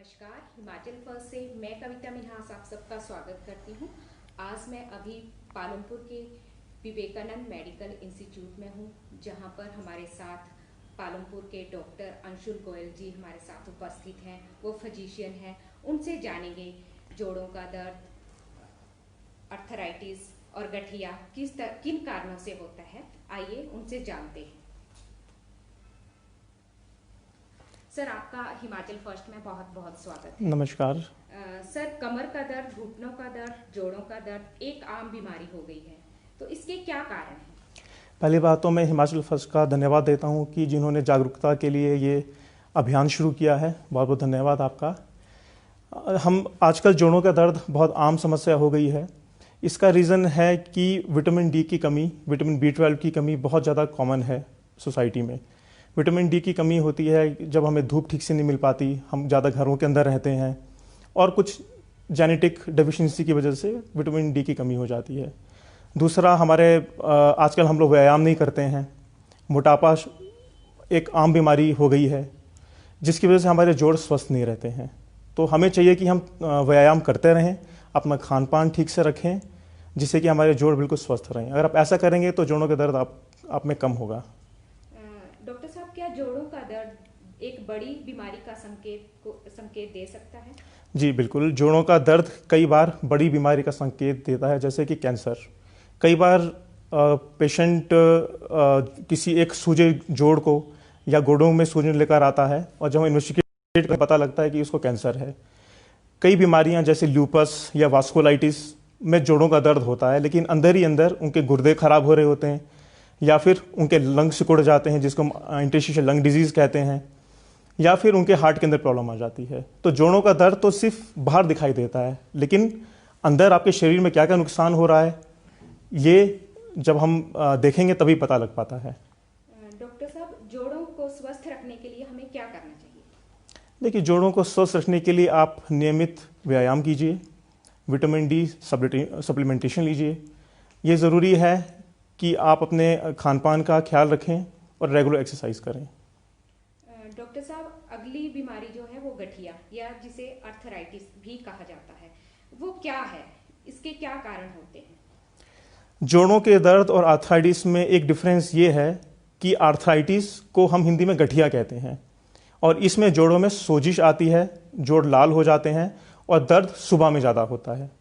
नमस्कार। हिमाचल फर्स्ट से मैं कविता मिन्हास आप सबका स्वागत करती हूँ। आज मैं अभी पालमपुर के विवेकानंद मेडिकल इंस्टीट्यूट में हूँ, जहाँ पर हमारे साथ पालमपुर के डॉक्टर अंशुल गोयल जी हमारे साथ उपस्थित हैं। वो फिजिशियन हैं। उनसे जानेंगे जोड़ों का दर्द, अर्थराइटिस और गठिया किन कारणों से होता है। आइए उनसे जानते हैं। सर, आपका हिमाचल फर्स्ट में बहुत बहुत स्वागत है। नमस्कार। सर, कमर का दर्द, घुटनों का दर्द, जोड़ों का दर्द एक आम बीमारी हो गई है, तो इसके क्या कारण हैं? पहली बात तो मैं हिमाचल फर्स्ट का धन्यवाद देता हूं कि जिन्होंने जागरूकता के लिए ये अभियान शुरू किया है। बहुत बहुत धन्यवाद आपका। हम आजकल जोड़ों का दर्द बहुत आम समस्या हो गई है। इसका रीज़न है कि विटामिन डी की कमी, विटामिन B12 की कमी बहुत ज़्यादा कॉमन है सोसाइटी में। विटामिन डी की कमी होती है जब हमें धूप ठीक से नहीं मिल पाती, हम ज़्यादा घरों के अंदर रहते हैं, और कुछ जेनेटिक डेफिशिएंसी की वजह से विटामिन डी की कमी हो जाती है। दूसरा, हमारे आजकल हम लोग व्यायाम नहीं करते हैं। मोटापा एक आम बीमारी हो गई है, जिसकी वजह से हमारे जोड़ स्वस्थ नहीं रहते हैं। तो हमें चाहिए कि हम व्यायाम करते रहें, अपना खान पान ठीक से रखें, जिससे कि हमारे जोड़ बिल्कुल स्वस्थ रहें। अगर आप ऐसा करेंगे तो जोड़ों का दर्द आप में कम होगा। डॉक्टर साहब, क्या जोड़ों का दर्द एक बड़ी बीमारी का संकेत दे सकता है? जी बिल्कुल, जोड़ों का दर्द कई बार बड़ी बीमारी का संकेत देता है, जैसे कि कैंसर। कई बार पेशेंट किसी एक सूजे जोड़ को या गोड़ों में सूजन लेकर आता है, और जब हम इन्वेस्टिगेट कर पता लगता है कि उसको कैंसर है। कई बीमारियां जैसे ल्यूपस या वास्कुलाइटिस में जोड़ों का दर्द होता है, लेकिन अंदर ही अंदर उनके गुर्दे खराब हो रहे होते हैं, या फिर उनके लंग सिकुड़ जाते हैं, जिसको इंटरस्टिशियल लंग डिजीज़ कहते हैं, या फिर उनके हार्ट के अंदर प्रॉब्लम आ जाती है। तो जोड़ों का दर्द तो सिर्फ बाहर दिखाई देता है, लेकिन अंदर आपके शरीर में क्या क्या नुकसान हो रहा है, ये जब हम देखेंगे तभी पता लग पाता है। डॉक्टर साहब, जोड़ों को स्वस्थ रखने के लिए हमें क्या करना चाहिए? देखिए, जोड़ों को स्वस्थ रखने के लिए आप नियमित व्यायाम कीजिए, विटामिन डी सप्लीमेंटेशन लीजिए। ये ज़रूरी है कि आप अपने खान पान का ख्याल रखें और रेगुलर एक्सरसाइज करें। डॉक्टर साहब, अगली बीमारी जो है वो गठिया, या जिसे अर्थराइटिस भी कहा जाता है, वो क्या है? इसके क्या कारण होते हैं? जोड़ों के दर्द और आर्थराइटिस में एक डिफरेंस ये है कि आर्थराइटिस को हम हिंदी में गठिया कहते हैं, और इसमें जोड़ों में सोजिश आती है, जोड़ लाल हो जाते हैं, और दर्द सुबह में ज़्यादा होता है।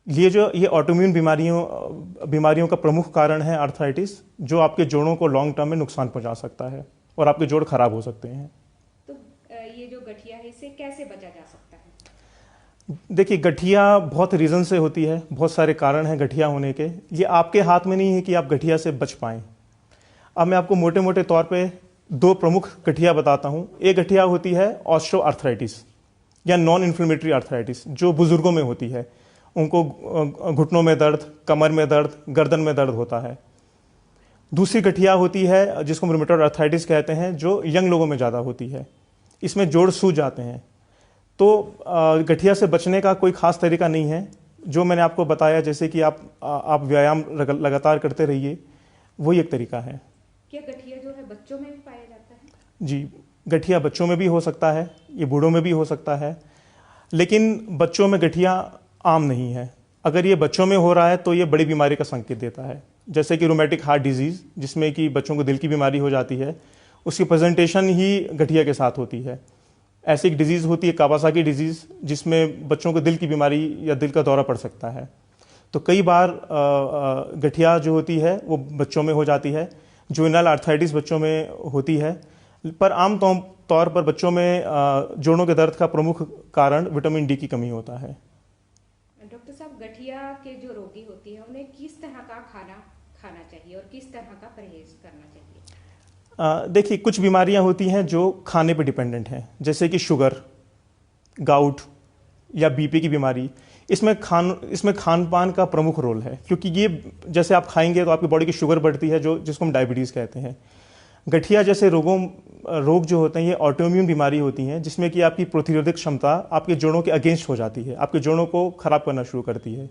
ये ऑटोइम्यून बीमारियों का प्रमुख कारण है आर्थराइटिस, जो आपके जोड़ों को लॉन्ग टर्म में नुकसान पहुंचा सकता है और आपके जोड़ खराब हो सकते हैं। तो ये जो गठिया है, इससे कैसे बचा जा सकता है? देखिए, गठिया बहुत रीज़न से होती है, बहुत सारे कारण हैं गठिया होने के। ये आपके हाथ में नहीं है कि आप गठिया से बच पाएँ। अब मैं आपको मोटे मोटे तौर पे दो प्रमुख गठिया बताता हूँ। एक गठिया होती है ऑस्टियो आर्थराइटिस या नॉन इन्फ्लेमेटरी आर्थराइटिस, जो बुजुर्गों में होती है। उनको घुटनों में दर्द, कमर में दर्द, गर्दन में दर्द होता है। दूसरी गठिया होती है जिसको हम रूमेटॉइड आर्थराइटिस कहते हैं, जो यंग लोगों में ज़्यादा होती है। इसमें जोड़ सूज जाते हैं। तो गठिया से बचने का कोई ख़ास तरीका नहीं है। जो मैंने आपको बताया, जैसे कि आप व्यायाम लगातार करते रहिए, वही एक तरीका है। क्या गठिया जो है बच्चों में भी पाया जाता है? जी, गठिया बच्चों में भी हो सकता है, ये बूढ़ों में भी हो सकता है, लेकिन बच्चों में गठिया आम नहीं है। अगर ये बच्चों में हो रहा है तो ये बड़ी बीमारी का संकेत देता है, जैसे कि रोमेटिक हार्ट डिजीज़, जिसमें कि बच्चों को दिल की बीमारी हो जाती है। उसकी प्रेजेंटेशन ही गठिया के साथ होती है। ऐसी एक डिजीज़ होती है कावासाकी डिजीज़, जिसमें बच्चों को दिल की बीमारी या दिल का दौरा पड़ सकता है। तो कई बार गठिया जो होती है वो बच्चों में हो जाती है। जुवेनाइल आर्थराइटिस बच्चों में होती है, पर आम तौर पर बच्चों में जोड़ों के दर्द का प्रमुख कारण विटामिन डी की कमी होता है। डॉक्टर साहब, गठिया के जो रोगी होती है, उन्हें किस तरह का खाना चाहिए और किस तरह का परहेज करना चाहिए? देखिए, कुछ बीमारियां होती हैं जो खाने पे डिपेंडेंट हैं, जैसे कि शुगर, गाउट या बीपी की बीमारी। इसमें खान पान का प्रमुख रोल है, क्योंकि ये जैसे आप खाएंगे तो आपकी बॉडी की शुगर बढ़ती है, जिसको हम डायबिटीज़ कहते हैं। गठिया जैसे रोग जो होते हैं, ये ऑटोइम्यून बीमारी होती हैं, जिसमें कि आपकी प्रतिरोधक क्षमता आपके जोड़ों के अगेंस्ट हो जाती है, आपके जोड़ों को ख़राब करना शुरू करती है।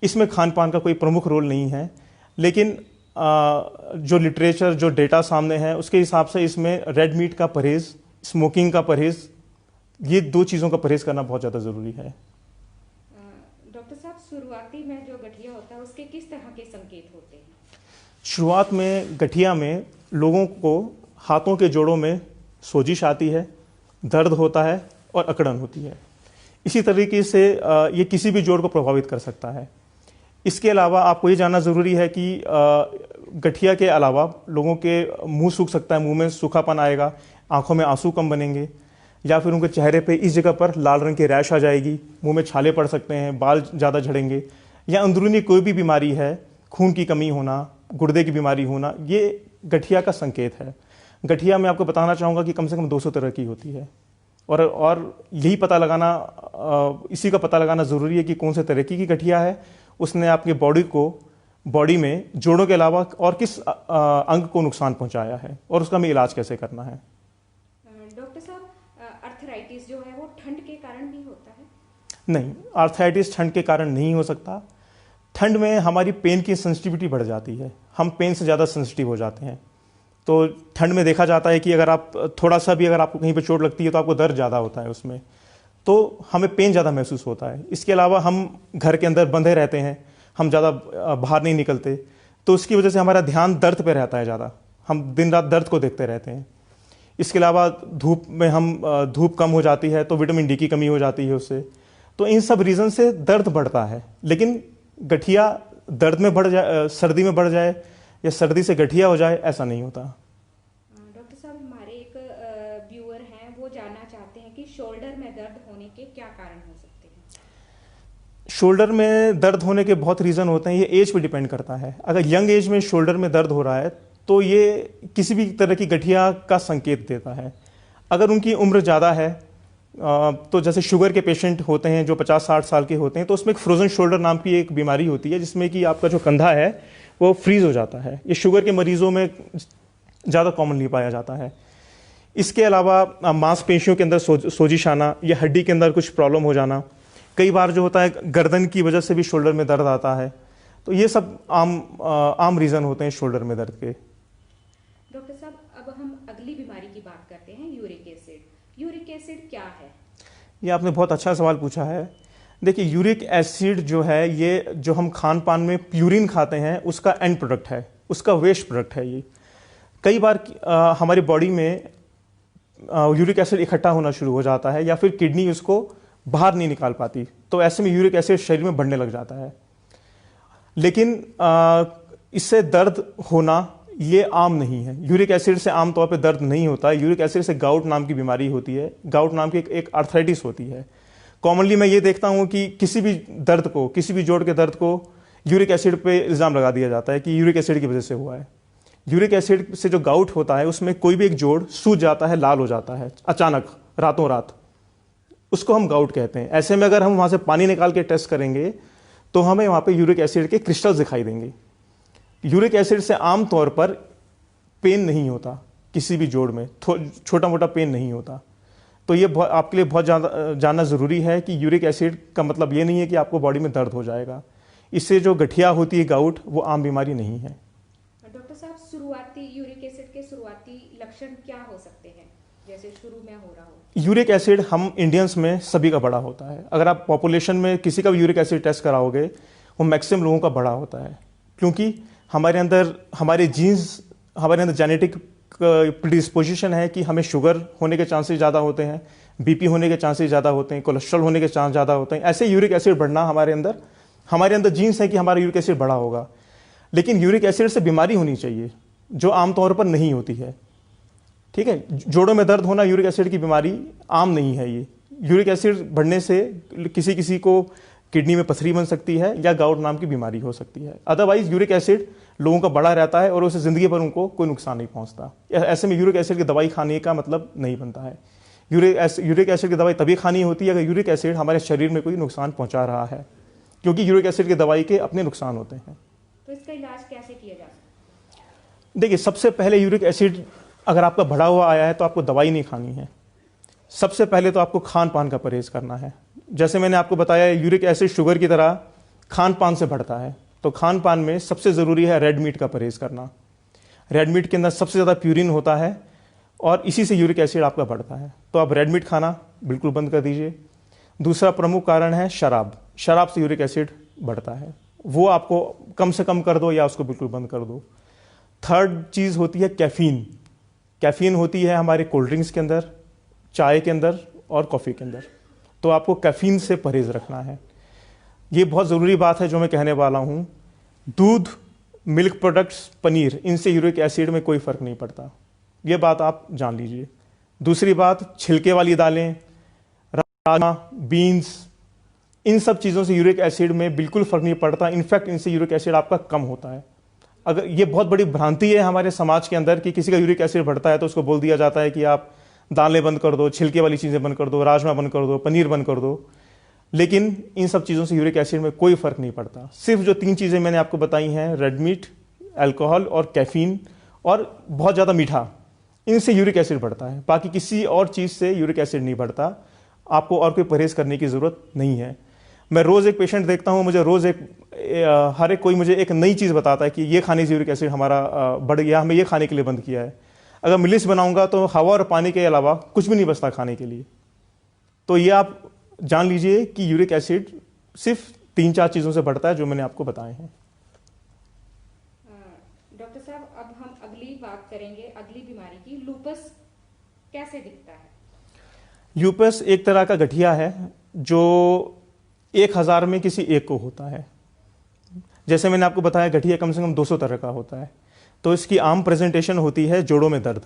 इसमें खान पान का कोई प्रमुख रोल नहीं है, लेकिन जो लिटरेचर, जो डेटा सामने है, उसके हिसाब से इसमें रेड मीट का परहेज़, स्मोकिंग का परहेज़, ये 2 चीज़ों का परहेज़ करना बहुत ज़्यादा ज़रूरी है। डॉक्टर साहब, शुरुआती में जो गठिया होता है उसके किस तरह के संकेत होते हैं? शुरुआत में गठिया में लोगों को हाथों के जोड़ों में सोजिश आती है, दर्द होता है और अकड़न होती है। इसी तरीके से ये किसी भी जोड़ को प्रभावित कर सकता है। इसके अलावा आपको ये जानना ज़रूरी है कि गठिया के अलावा लोगों के मुंह सूख सकता है, मुंह में सूखापन आएगा, आंखों में आंसू कम बनेंगे, या फिर उनके चेहरे पे इस जगह पर लाल रंग की रैश आ जाएगी, मुंह में छाले पड़ सकते हैं, बाल ज़्यादा झड़ेंगे, या अंदरूनी कोई भी बीमारी है, खून की कमी होना, गुर्दे की बीमारी होना, ये गठिया का संकेत है। गठिया मैं आपको बताना चाहूँगा कि कम से कम 200 तरह की होती है, और यही पता लगाना, इसी का पता लगाना ज़रूरी है कि कौन से तरीके की गठिया है, उसने आपके बॉडी में जोड़ों के अलावा और किस अंग को नुकसान पहुंचाया है, और उसका हमें इलाज कैसे करना है। डॉक्टर साहब, आर्थराइटिस जो है वो ठंड के कारण भी होता है? नहीं, आर्थराइटिस ठंड के कारण नहीं हो सकता। ठंड में हमारी पेन की सेंसिटिविटी बढ़ जाती है, हम पेन से ज़्यादा सेंसिटिव हो जाते हैं। तो ठंड में देखा जाता है कि अगर आप थोड़ा सा भी, अगर आपको कहीं पे चोट लगती है तो आपको दर्द ज़्यादा होता है उसमें, तो हमें पेन ज़्यादा महसूस होता है। इसके अलावा हम घर के अंदर बंधे रहते हैं, हम ज़्यादा बाहर नहीं निकलते, तो उसकी वजह से हमारा ध्यान दर्द पे रहता है ज़्यादा, हम दिन रात दर्द को देखते रहते हैं। इसके अलावा धूप में धूप कम हो जाती है तो विटामिन डी की कमी हो जाती है उससे। तो इन सब रीज़न से दर्द बढ़ता है। लेकिन गठिया दर्द में बढ़ जाए, सर्दी में बढ़ जाए, या सर्दी से गठिया हो जाए, ऐसा नहीं होता। डॉक्टर साहब, हमारे एक व्यूअर हैं, वो जानना चाहते हैं कि शोल्डर में दर्द होने के क्या कारण हो सकते हैं? शोल्डर में दर्द होने के बहुत रीज़न होते हैं, ये एज पे डिपेंड करता है। अगर यंग एज में शोल्डर में दर्द हो रहा है तो ये किसी भी तरह की गठिया का संकेत देता है। अगर उनकी उम्र ज़्यादा है, तो जैसे शुगर के पेशेंट होते हैं जो 50-60 साल के होते हैं, तो उसमें एक फ्रोजन शोल्डर नाम की एक बीमारी होती है, जिसमें कि आपका जो कंधा है वो फ्रीज हो जाता है। ये शुगर के मरीजों में ज़्यादा कॉमनली पाया जाता है। इसके अलावा मांसपेशियों के अंदर सोजिश आना, या हड्डी के अंदर कुछ प्रॉब्लम हो जाना, कई बार जो होता है गर्दन की वजह से भी शोल्डर में दर्द आता है। तो ये सब आम रीज़न होते हैं शोल्डर में दर्द के। डॉक्टर साहब, अब हम अगली बीमारी की बात करते हैं, यूरिक एसिड। यूरिक एसिड क्या है? ये आपने बहुत अच्छा सवाल पूछा है। देखिए, यूरिक एसिड जो है, ये जो हम खान पान में प्यूरिन खाते हैं उसका एंड प्रोडक्ट है, उसका वेस्ट प्रोडक्ट है। ये कई बार हमारी बॉडी में यूरिक एसिड इकट्ठा होना शुरू हो जाता है, या फिर किडनी उसको बाहर नहीं निकाल पाती, तो ऐसे में यूरिक एसिड शरीर में बढ़ने लग जाता है। लेकिन इससे दर्द होना ये आम नहीं है। यूरिक एसिड से आम तौर पे दर्द नहीं होता है। यूरिक एसिड से गाउट नाम की बीमारी होती है, गाउट नाम की एक आर्थराइटिस होती है। कॉमनली मैं ये देखता हूँ कि किसी भी दर्द को, किसी भी जोड़ के दर्द को यूरिक एसिड पे इल्ज़ाम लगा दिया जाता है कि यूरिक एसिड की वजह से हुआ है। यूरिक एसिड से जो गाउट होता है उसमें कोई भी एक जोड़ सूज जाता है, लाल हो जाता है अचानक, रातों रात, उसको हम गाउट कहते हैं। ऐसे में अगर हम वहाँ से पानी निकाल के टेस्ट करेंगे तो हमें वहाँ पे यूरिक एसिड के क्रिस्टल्स दिखाई देंगे। यूरिक एसिड से आम तौर पर पेन नहीं होता, किसी भी जोड़ में छोटा मोटा पेन नहीं होता। तो ये आपके लिए बहुत जानना ज़रूरी है कि यूरिक एसिड का मतलब ये नहीं है कि आपको बॉडी में दर्द हो जाएगा। इससे जो गठिया होती है, गाउट, वो आम बीमारी नहीं है। डॉक्टर साहब, शुरुआती यूरिक एसिड के शुरुआती लक्षण क्या हो सकते हैं, जैसे शुरू में हो रहा हो? यूरिक एसिड हम इंडियंस में सभी का बड़ा होता है। अगर आप पॉपुलेशन में किसी का भी यूरिक एसिड टेस्ट कराओगे, वो मैक्सिमम लोगों का बड़ा होता है, क्योंकि हमारे अंदर जेनेटिक प्रीडिस्पोजिशन है कि हमें शुगर होने के चांसेस ज़्यादा होते हैं, बीपी होने के चांसेस ज़्यादा होते हैं, कोलेस्ट्रॉल होने के चांस ज़्यादा होते हैं। ऐसे यूरिक एसिड बढ़ना हमारे अंदर जीन्स है कि हमारा यूरिक एसिड बढ़ा होगा। लेकिन यूरिक एसिड से बीमारी होनी चाहिए जो आमतौर पर नहीं होती है। ठीक है, जोड़ों में दर्द होना यूरिक एसिड की बीमारी आम नहीं है। ये यूरिक एसिड बढ़ने से किसी को किडनी में पथरी बन सकती है या गाउट नाम की बीमारी हो सकती है। अदरवाइज यूरिक एसिड लोगों का बड़ा रहता है और उससे ज़िंदगी भर उनको कोई नुकसान नहीं पहुंचता। ऐसे में यूरिक एसिड की दवाई खाने का मतलब नहीं बनता है। यूरिक एसिड की दवाई तभी खानी होती है अगर यूरिक एसिड हमारे शरीर में कोई नुकसान पहुंचा रहा है, क्योंकि यूरिक एसिड की दवाई के अपने नुकसान होते हैं। तो इसका इलाज कैसे किया जा सकता है? देखिए, सबसे पहले यूरिक एसिड अगर आपका बढ़ा हुआ आया है तो आपको दवाई नहीं खानी है। सबसे पहले तो आपको खान पान का परहेज़ करना है। जैसे मैंने आपको बताया, यूरिक एसिड शुगर की तरह खान पान से बढ़ता है, तो खान पान में सबसे ज़रूरी है रेड मीट का परहेज़ करना। रेड मीट के अंदर सबसे ज़्यादा प्यूरिन होता है, और इसी से यूरिक एसिड आपका बढ़ता है। तो आप रेड मीट खाना बिल्कुल बंद कर दीजिए। दूसरा प्रमुख कारण है शराब। शराब से यूरिक एसिड बढ़ता है, वो आपको कम से कम कर दो या उसको बिल्कुल बंद कर दो। थर्ड चीज़ होती है कैफ़ीन। कैफ़ीन होती है हमारे कोल्ड ड्रिंक्स के अंदर, चाय के अंदर और कॉफ़ी के अंदर। तो आपको कैफ़ीन से परहेज़ रखना है। ये बहुत ज़रूरी बात है जो मैं कहने वाला हूँ। दूध, मिल्क प्रोडक्ट्स, पनीर, इनसे यूरिक एसिड में कोई फ़र्क नहीं पड़ता, ये बात आप जान लीजिए। दूसरी बात, छिलके वाली दालें, राजमा, बीन्स, इन सब चीज़ों से यूरिक एसिड में बिल्कुल फ़र्क नहीं पड़ता। इनफैक्ट इनसे यूरिक एसिड आपका कम होता है। अगर ये बहुत बड़ी भ्रांति है हमारे समाज के अंदर कि किसी का यूरिक एसिड बढ़ता है तो उसको बोल दिया जाता है कि आप दालें बंद कर दो, छिलके वाली चीज़ें बंद कर दो, राजमा बंद कर दो, पनीर बंद कर दो। लेकिन इन सब चीज़ों से यूरिक एसिड में कोई फ़र्क नहीं पड़ता। सिर्फ जो 3 चीज़ें मैंने आपको बताई हैं, रेड मीट, अल्कोहल और कैफ़ीन और बहुत ज़्यादा मीठा, इनसे यूरिक एसिड बढ़ता है। बाकी किसी और चीज़ से यूरिक एसिड नहीं बढ़ता। आपको और कोई परहेज़ करने की ज़रूरत नहीं है। मैं रोज़ एक पेशेंट देखता हूँ, मुझे रोज़ हर एक कोई मुझे एक नई चीज़ बताता है कि ये खाने से यूरिक एसिड हमारा बढ़ गया, हमें ये खाने के लिए बंद किया है। अगर मैं लिस्ट बनाऊंगा तो हवा और पानी के अलावा कुछ भी नहीं बचता खाने के लिए। तो ये आप जान लीजिए कि यूरिक एसिड सिर्फ 3-4 चीज़ों से बढ़ता है जो मैंने आपको बताए हैं। डॉक्टर साहब, अब हम अगली बात करेंगे अगली बीमारी की, लूपस कैसे दिखता है? लूपस एक तरह का गठिया है जो 1000 में किसी एक को होता है। जैसे मैंने आपको बताया, गठिया कम से कम 200 तरह का होता है। तो इसकी आम प्रेजेंटेशन होती है जोड़ों में दर्द।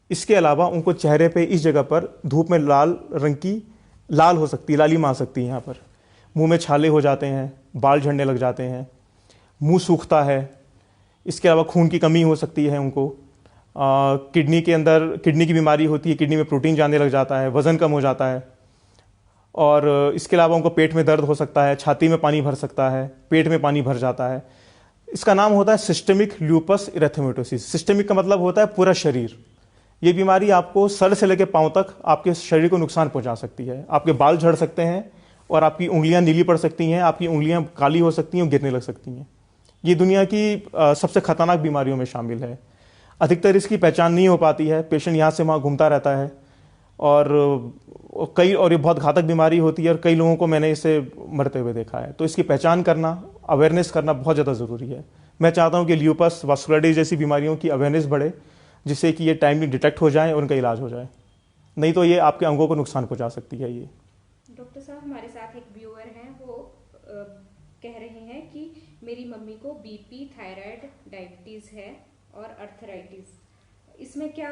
इसके अलावा उनको चेहरे पे इस जगह पर धूप में लाल रंग की लाल हो सकती है, लाली मार सकती है यहाँ पर। मुंह में छाले हो जाते हैं, बाल झड़ने लग जाते हैं, मुंह सूखता है। इसके अलावा खून की कमी हो सकती है उनको। किडनी के अंदर किडनी की बीमारी होती है, किडनी में प्रोटीन जाने लग जाता है, वज़न कम हो जाता है। और इसके अलावा उनको पेट में दर्द हो सकता है, छाती में पानी भर सकता है, पेट में पानी भर जाता है। इसका नाम होता है सिस्टेमिक ल्यूपस इरिथेमेटोसिस। सिस्टेमिक का मतलब होता है पूरा शरीर। ये बीमारी आपको सर से लेकर पांव तक आपके शरीर को नुकसान पहुंचा सकती है। आपके बाल झड़ सकते हैं और आपकी उंगलियां नीली पड़ सकती हैं, आपकी उंगलियां काली हो सकती हैं और गिरने लग सकती हैं। ये दुनिया की सबसे खतरनाक बीमारियों में शामिल है। अधिकतर इसकी पहचान नहीं हो पाती है, पेशेंट यहाँ से वहाँ घूमता रहता है और ये बहुत घातक बीमारी होती है और कई लोगों को मैंने इसे मरते हुए देखा है। तो इसकी पहचान करना, अवेयरनेस करना बहुत ज़्यादा ज़रूरी है। मैं चाहता हूँ कि ल्यूपस, वास्कुलाइटिस जैसी बीमारियों की अवेयरनेस बढ़े, जिससे कि ये टाइमली डिटेक्ट हो जाए और उनका इलाज हो जाए। नहीं तो ये आपके अंगों को नुकसान पहुँचा सकती है। ये डॉक्टर साहब, हमारे साथ एक व्यूअर हैं, वो कह रहे हैं कि मेरी मम्मी को बीपी, थायराइड, डायबिटीज़ है और अर्थराइटिस, इसमें क्या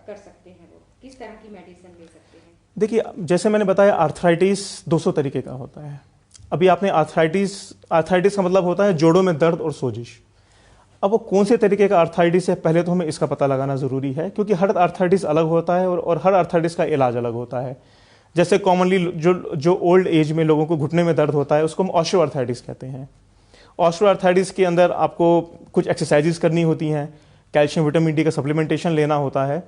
कर सकते हैं? वो किस तरह की मेडिसिन ले सकते हैं? देखिए, जैसे मैंने बताया, आर्थराइटिस 200 तरीके का होता है। अभी आपने आर्थराइटिस का मतलब होता है जोड़ों में दर्द और सोजिश। अब वो कौन से तरीके का आर्थराइटिस है, पहले तो हमें इसका पता लगाना ज़रूरी है, क्योंकि हर आर्थराइटिस अलग होता है और हर आर्थराइटिस का इलाज अलग होता है। जैसे कॉमनली जो ओल्ड एज में लोगों को घुटने में दर्द होता है उसको हम ऑस्टियो आर्थराइटिस कहते हैं। ऑस्टियो आर्थराइटिस के अंदर आपको कुछ एक्सरसाइजेस करनी होती हैं, कैल्शियम विटामिन डी का सप्लीमेंटेशन लेना होता है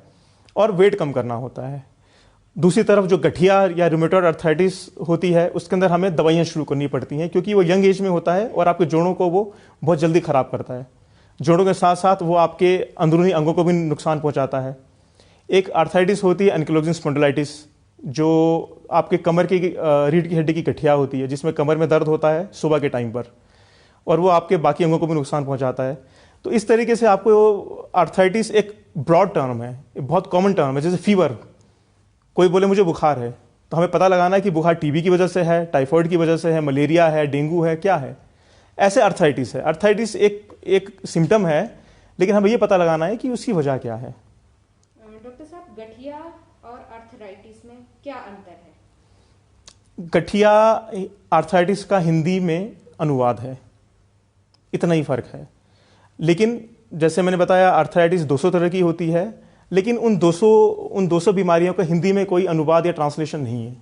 और वेट कम करना होता है। दूसरी तरफ जो गठिया या रूमेटॉइड आर्थराइटिस होती है उसके अंदर हमें दवाइयाँ शुरू करनी पड़ती हैं, क्योंकि वो यंग एज में होता है और आपके जोड़ों को वो बहुत जल्दी ख़राब करता है। जोड़ों के साथ साथ वो आपके अंदरूनी अंगों को भी नुकसान पहुंचाता है। एक आर्थराइटिस होती है एंकिलोजिंग स्पॉन्डिलाइटिस, जो आपके कमर की रीढ़ की हड्डी की गठिया होती है, जिसमें कमर में दर्द होता है सुबह के टाइम पर और वो आपके बाकी अंगों को भी नुकसान पहुंचाता है। तो इस तरीके से आपको आर्थराइटिस एक ब्रॉड टर्म है, बहुत कॉमन टर्म है। जैसे फीवर, कोई बोले मुझे बुखार है, तो हमें पता लगाना है कि बुखार टीबी की वजह से है, टाइफाइड की वजह से है, मलेरिया है, डेंगू है, क्या है। ऐसे आर्थराइटिस है। आर्थराइटिस एक सिम्टम है, लेकिन हमें ये पता लगाना है कि उसकी वजह क्या है। डॉक्टर साहब, गठिया और आर्थराइटिस में क्या अंतर है? गठिया आर्थराइटिस का हिंदी में अनुवाद है, इतना ही फर्क है। लेकिन जैसे मैंने बताया, आर्थराइटिस 200 तरह की होती है, लेकिन उन 200 बीमारियों का हिंदी में कोई अनुवाद या ट्रांसलेशन नहीं है।